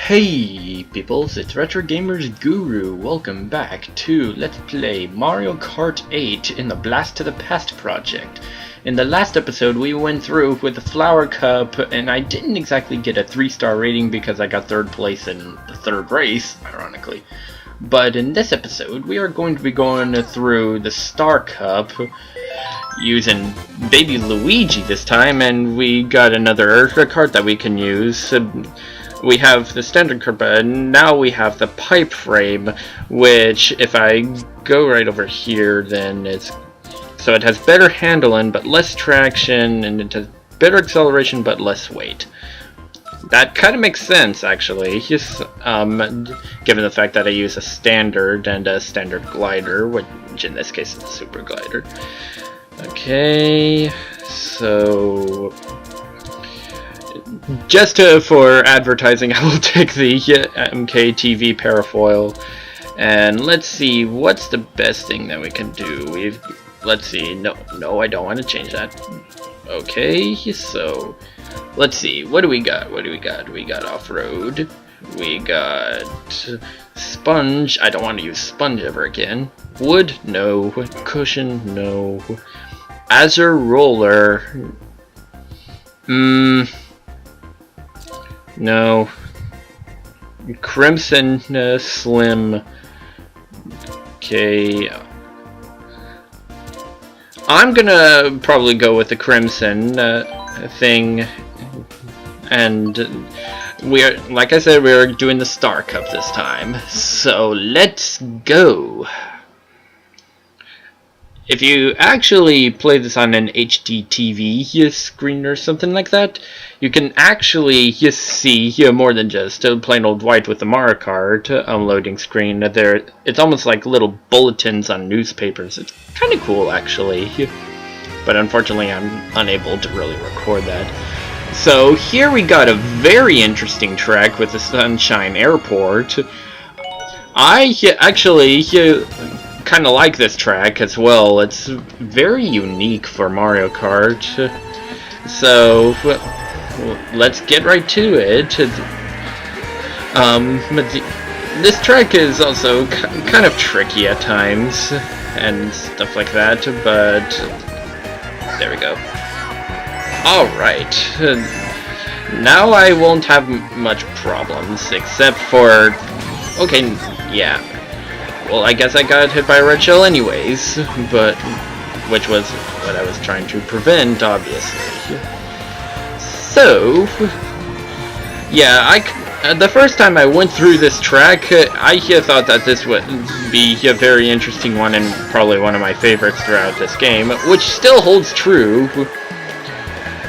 Hey peoples, it's Retro Gamers Guru. Welcome back to Let's Play Mario Kart 8 in the Blast to the Past project. In the last episode we went through with the Flower Cup and I didn't exactly get a 3-star rating because I got 3rd place in the 3rd race, ironically. But in this episode we are going to be going through the Star Cup using Baby Luigi this time, and we got another cart that we can use. We have the standard cart, but now we have the pipe frame, which if I go right over here, then it has better handling but less traction, and it has better acceleration but less weight. That kind of makes sense, actually, given the fact that I use a standard and a standard glider, which in this case is a super glider. Okay, so just for advertising, I will take the MKTV parafoil, and let's see what's the best thing that we can do. Let's see. No, I don't want to change that. Okay, so let's see. What do we got? We got off-road. We got sponge. I don't want to use sponge ever again. Wood, no. Cushion, no. Azure roller. No. Crimson Slim. Okay. I'm gonna probably go with the Crimson thing. And like I said, we're doing the Star Cup this time. So let's go. If you actually play this on an HD TV screen or something like that, you can actually see more than just plain old white with the Mario Kart unloading screen. It's almost like little bulletins on newspapers. It's kind of cool, actually. But unfortunately, I'm unable to really record that. So here we got a very interesting track with the Sunshine Airport. I actually kind of like this track as well. It's very unique for Mario Kart. So let's get right to it. This track is also kind of tricky at times and stuff like that, but there we go. Alright, now I won't have much problems, except for, okay, yeah. Well, I guess I got hit by a red shell anyways, but which was what I was trying to prevent, obviously. So, yeah, the first time I went through this track, I thought that this would be a very interesting one and probably one of my favorites throughout this game, which still holds true.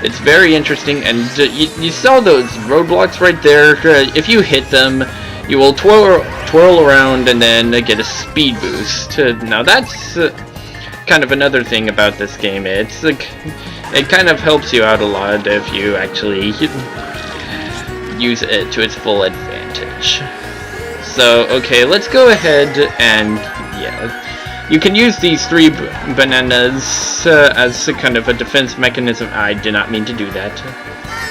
It's very interesting, and you saw those roadblocks right there. If you hit them, you will twirl around and then get a speed boost. Now that's kind of another thing about this game. It kind of helps you out a lot if you actually use it to its full advantage. So, okay, let's go ahead and, yeah, you can use these 3 bananas as a kind of a defense mechanism. I did not mean to do that.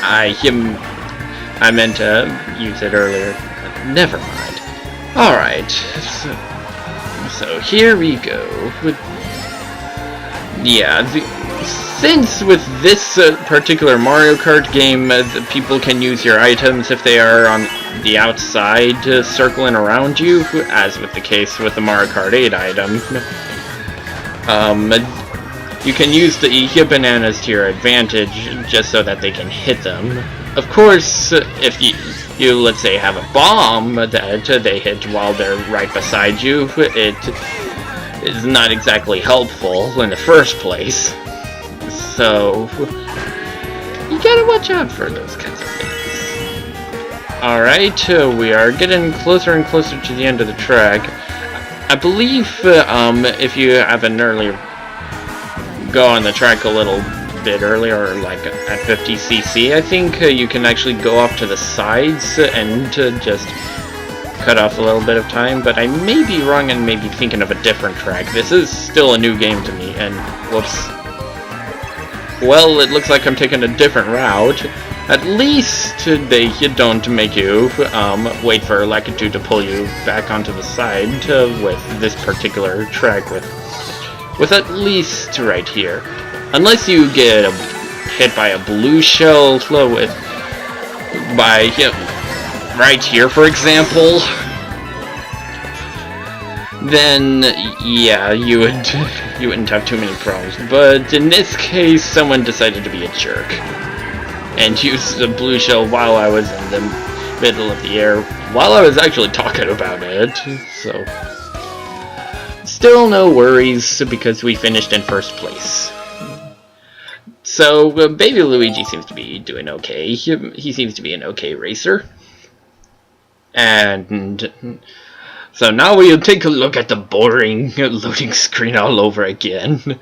I meant to use it earlier. Never mind. Alright, so here we go. Yeah, since with this particular Mario Kart game, people can use your items if they are on the outside circling around you, as with the case with the Mario Kart 8 item. You can use the bananas to your advantage just so that they can hit them. Of course, if you let's say have a bomb that they hit while they're right beside you, it is not exactly helpful in the first place. So you gotta watch out for those kinds of things. Alright, we are getting closer and closer to the end of the track. I believe if you have an earlier go on the track a little bit earlier, like at 50cc, I think you can actually go off to the sides and just cut off a little bit of time, but I may be wrong and maybe thinking of a different track. This is still a new game to me, and whoops. Well, it looks like I'm taking a different route. At least they don't make you wait for Lakitu to pull you back onto the side with this particular track with at least right here. Unless you get hit by a blue shell with right here, for example, then yeah, you wouldn't have too many problems. But in this case, someone decided to be a jerk and used the blue shell while I was in the middle of the air, while I was actually talking about it. So still no worries, because we finished in first place. So Baby Luigi seems to be doing okay. He seems to be an okay racer. And so now we'll take a look at the boring loading screen all over again.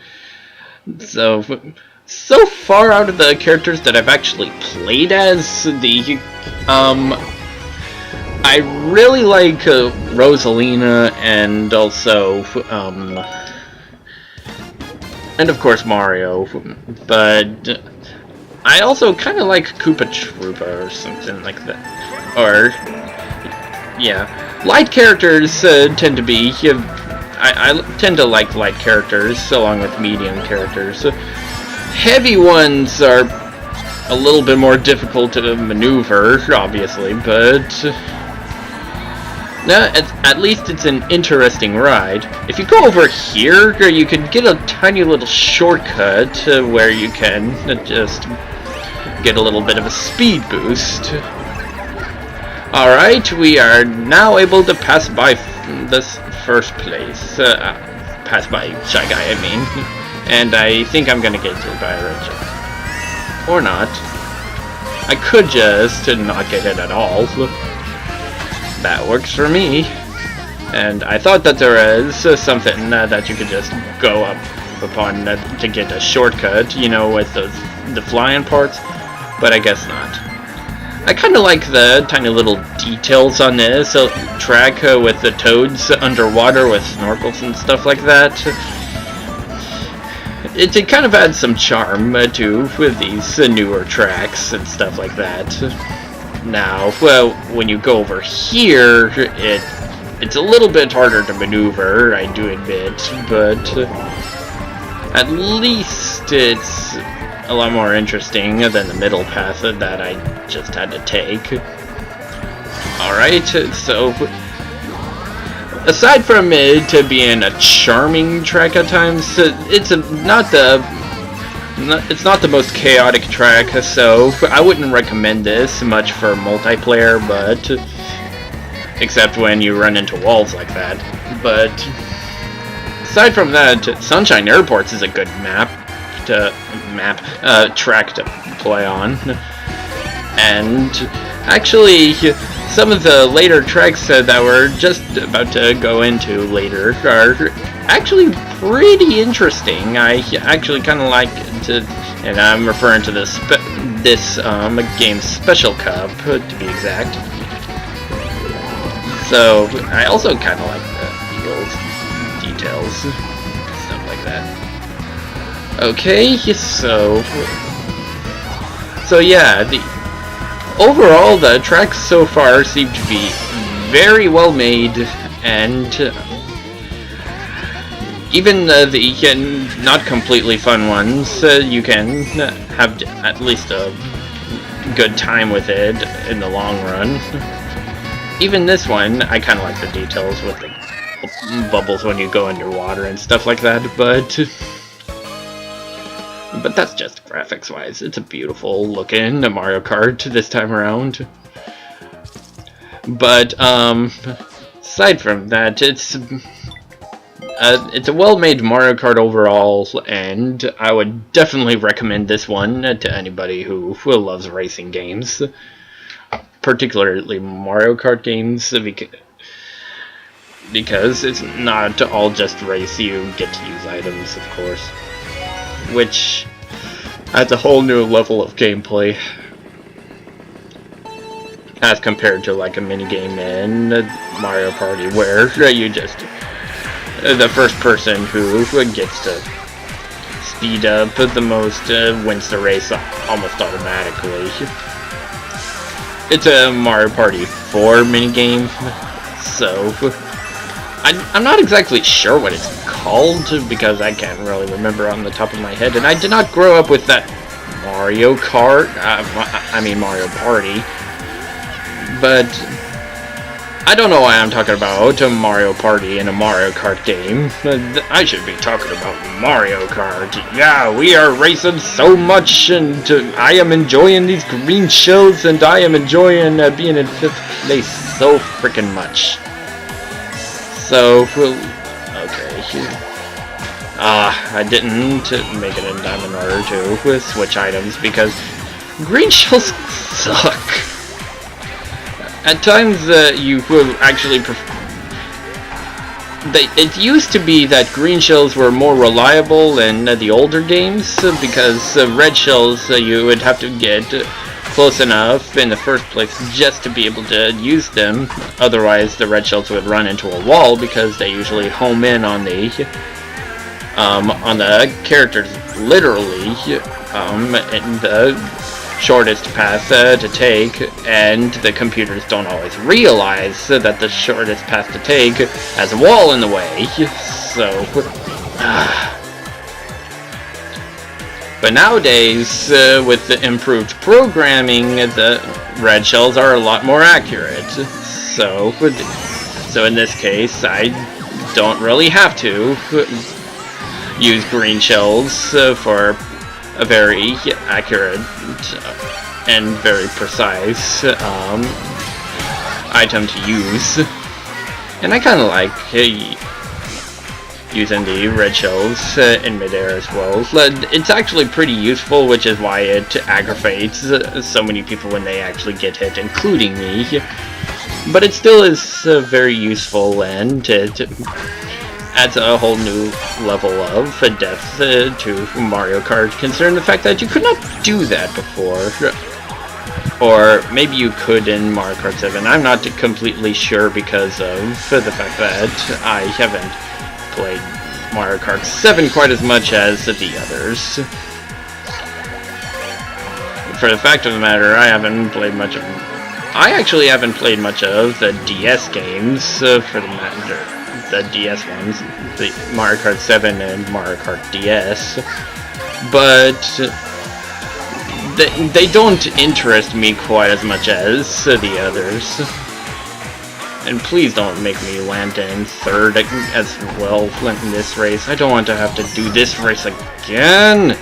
So far out of the characters that I've actually played as, I really like Rosalina and also and of course Mario, but I also kind of like Koopa Troopa or something like that. Or yeah, light characters tend to be. I tend to like light characters along with medium characters. Heavy ones are a little bit more difficult to maneuver, obviously, but no, at least it's an interesting ride. If you go over here, you can get a tiny little shortcut where you can just get a little bit of a speed boost. Alright, we are now able to pass by this first place. Pass by Shy Guy, I mean. And I think I'm gonna get through by a red jump. Or not. I could just not get it at all. That works for me. And I thought that there was something that you could just go up upon to get a shortcut, you know, with the flying parts. But I guess not. I kind of like the tiny little details on this track with the toads underwater with snorkels and stuff like that. It kind of adds some charm to with these newer tracks and stuff like that. Now, well, when you go over here, it's a little bit harder to maneuver, I do admit, but at least it's a lot more interesting than the middle path that I just had to take. Alright, so aside from it being a charming track at times, it's not the most chaotic track, so I wouldn't recommend this much for multiplayer, but except when you run into walls like that. But aside from that, Sunshine Airports is a good track to play on. And actually, some of the later tracks that we're just about to go into later are actually pretty interesting. I actually kind of like it, and I'm referring to this game's Special Cup, to be exact. So I also kind of like the old details, stuff like that. Okay, so yeah, overall the tracks so far seem to be very well made, and even the not completely fun ones, you can have at least a good time with it in the long run. Even this one, I kind of like the details with the bubbles when you go underwater and stuff like that, but that's just graphics-wise. It's a beautiful looking Mario Kart this time around. But aside from that, it's a well-made Mario Kart overall, and I would definitely recommend this one to anybody who loves racing games, particularly Mario Kart games, because it's not all just race. You get to use items, of course, which adds a whole new level of gameplay as compared to like a minigame in Mario Party, where you just the first person who gets to speed up the most wins the race almost automatically. it's a Mario Party 4 minigame, so I'm not exactly sure what it's called, because I can't really remember on the top of my head, and I did not grow up with that Mario Kart, I mean Mario Party, but I don't know why I'm talking about a Mario Party in a Mario Kart game. I should be talking about Mario Kart. Yeah, we are racing so much, and I am enjoying these green shells, and I am enjoying being in 5th place so freaking much. So, okay. I didn't make it in time in order to switch items, because green shells suck. At times, you will actually it used to be that green shells were more reliable in the older games, because red shells you would have to get close enough in the first place just to be able to use them. Otherwise, the red shells would run into a wall, because they usually home in on the characters literally, in the shortest path to take, and the computers don't always realize that the shortest path to take has a wall in the way, so... But nowadays, with the improved programming, the red shells are a lot more accurate, so in this case, I don't really have to use green shells for a very accurate and very precise item to use. And I kind of like using the red shells in midair as well. It's actually pretty useful, which is why it aggravates so many people when they actually get hit, including me. But it still is very useful, and it adds a whole new level of depth to Mario Kart, considering the fact that you could not do that before. Or maybe you could in Mario Kart 7. I'm not completely sure, because of the fact that I haven't played Mario Kart 7 quite as much as the others. For the fact of the matter, I actually haven't played much of the DS games, for the matter. The DS ones, the Mario Kart 7 and Mario Kart DS, but they don't interest me quite as much as the others. And please don't make me land in 3rd as well in this race. I don't want to have to do this race again.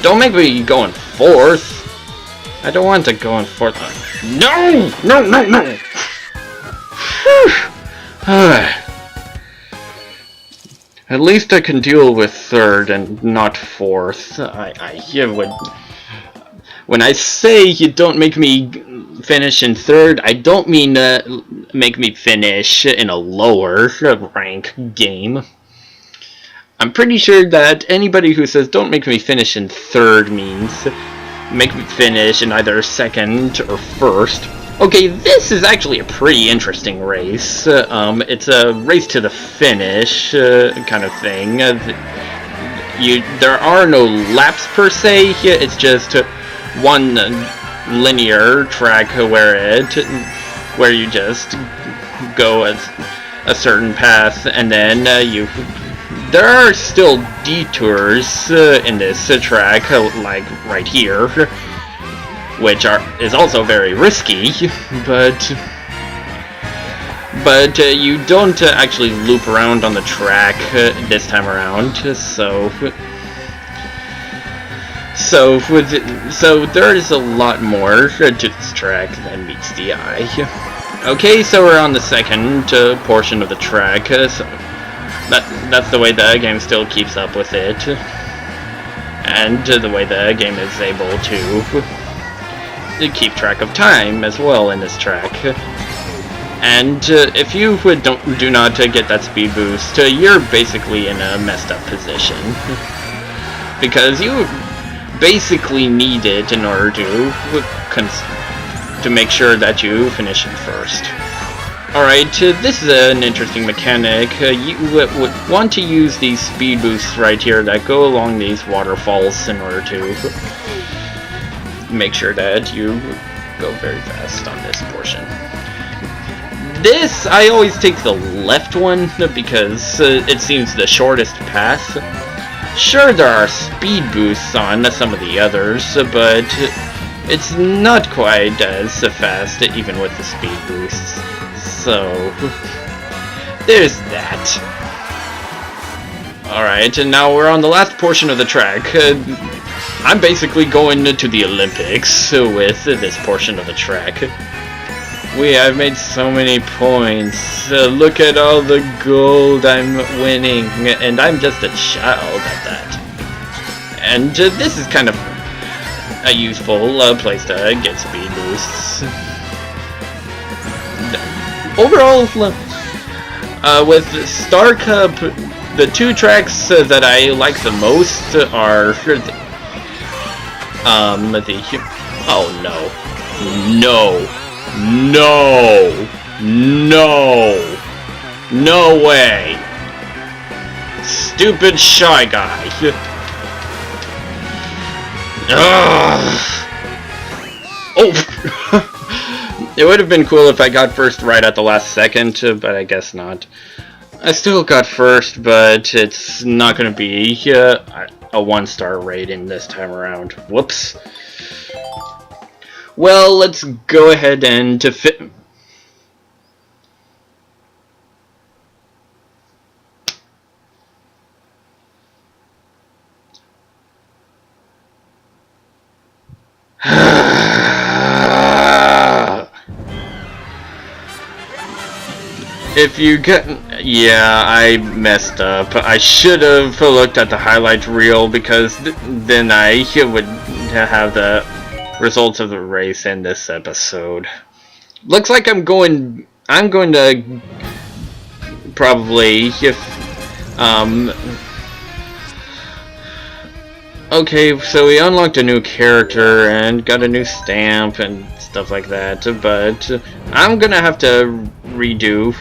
Don't make me go in 4th. I don't want to go in 4th. No! No, no, no! At least I can deal with 3rd and not 4th. When I say you don't make me finish in 3rd, I don't mean make me finish in a lower rank game. I'm pretty sure that anybody who says don't make me finish in 3rd means make me finish in either 2nd or 1st. Okay, this is actually a pretty interesting race. It's a race to the finish kind of thing. There are no laps per se. It's just one linear track where you just go a certain path, and then there are still detours in this track, like right here, which is also very risky, but you don't actually loop around on the track this time around, so there is a lot more to this track than meets the eye. Okay, so we're on the 2nd portion of the track, so that's the way the game still keeps up with it, and the way the game is able to keep track of time as well in this track. And if you do not get that speed boost, you're basically in a messed up position, because you basically need it in order to make sure that you finish in 1st. Alright, this is an interesting mechanic. You would want to use these speed boosts right here that go along these waterfalls in order to make sure that you go very fast on this portion. This, I always take the left one because it seems the shortest path. Sure, there are speed boosts on some of the others, but it's not quite as fast, even with the speed boosts. So, there's that. Alright, and now we're on the last portion of the track. I'm basically going to the Olympics with this portion of the track. I've made so many points. Look at all the gold I'm winning, and I'm just a child at that. And this is kind of a useful place to get speed boosts. Overall, with Star Cup, the two tracks that I like the most are oh no, no way, stupid Shy Guy. Oh. It would have been cool if I got first right at the last second, but I guess not. I still got first, but it's not going to be a 1-star rating this time around. Whoops. Well, let's go ahead and if you get... Yeah, I messed up. I should have looked at the highlight reel, because then I would have the results of the race in this episode. Looks like I'm going to probably... Okay, so we unlocked a new character and got a new stamp and stuff like that, but I'm gonna have to redo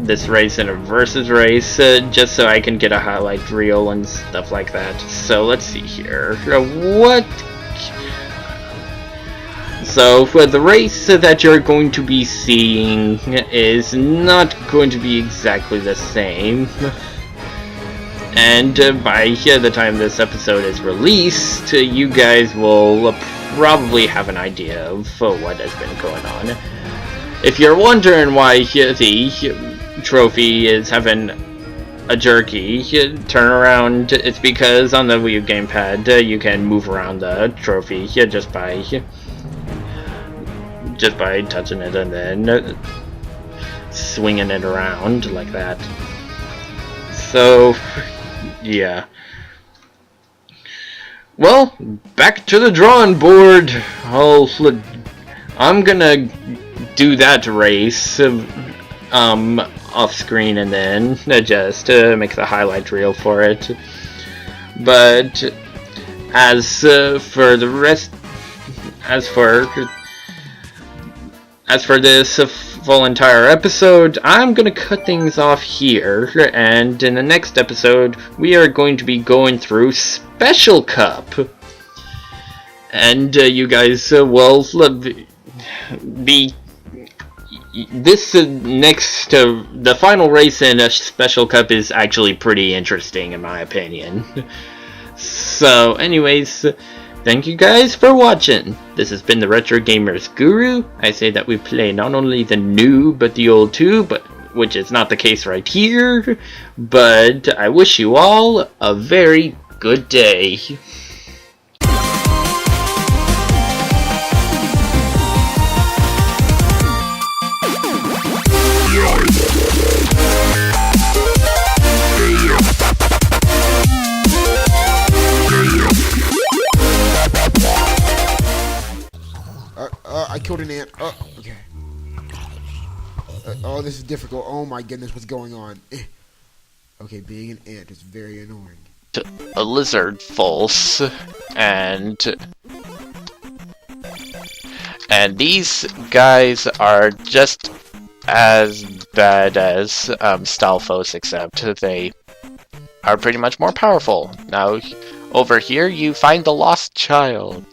this race in a versus race just so I can get a highlight reel and stuff like that. So let's see here. So for the race that you're going to be seeing is not going to be exactly the same. And by the time this episode is released, you guys will probably have an idea of what has been going on. If you're wondering why the trophy is having a jerky turnaround, it's because on the Wii U gamepad you can move around the trophy just by touching it and then swinging it around like that. So, yeah. Well, back to the drawing board. I'm gonna do that race off screen and then just make the highlight reel for it. But as for the rest, as for this full entire episode, I'm gonna cut things off here, and in the next episode we are going to be going through Special Cup, and you guys will be this next the final race in a Special Cup is actually pretty interesting in my opinion. So anyways, thank you guys for watching. This has been the Retro Gamers Guru. I say that we play not only the new, but the old too, which is not the case right here. But I wish you all a very good day. I killed an ant. Oh, okay. Oh, this is difficult. Oh my goodness, what's going on? Okay, being an ant is very annoying. A lizard false, and these guys are just as bad as Stalfos, except they are pretty much more powerful. Now, over here, you find the lost child.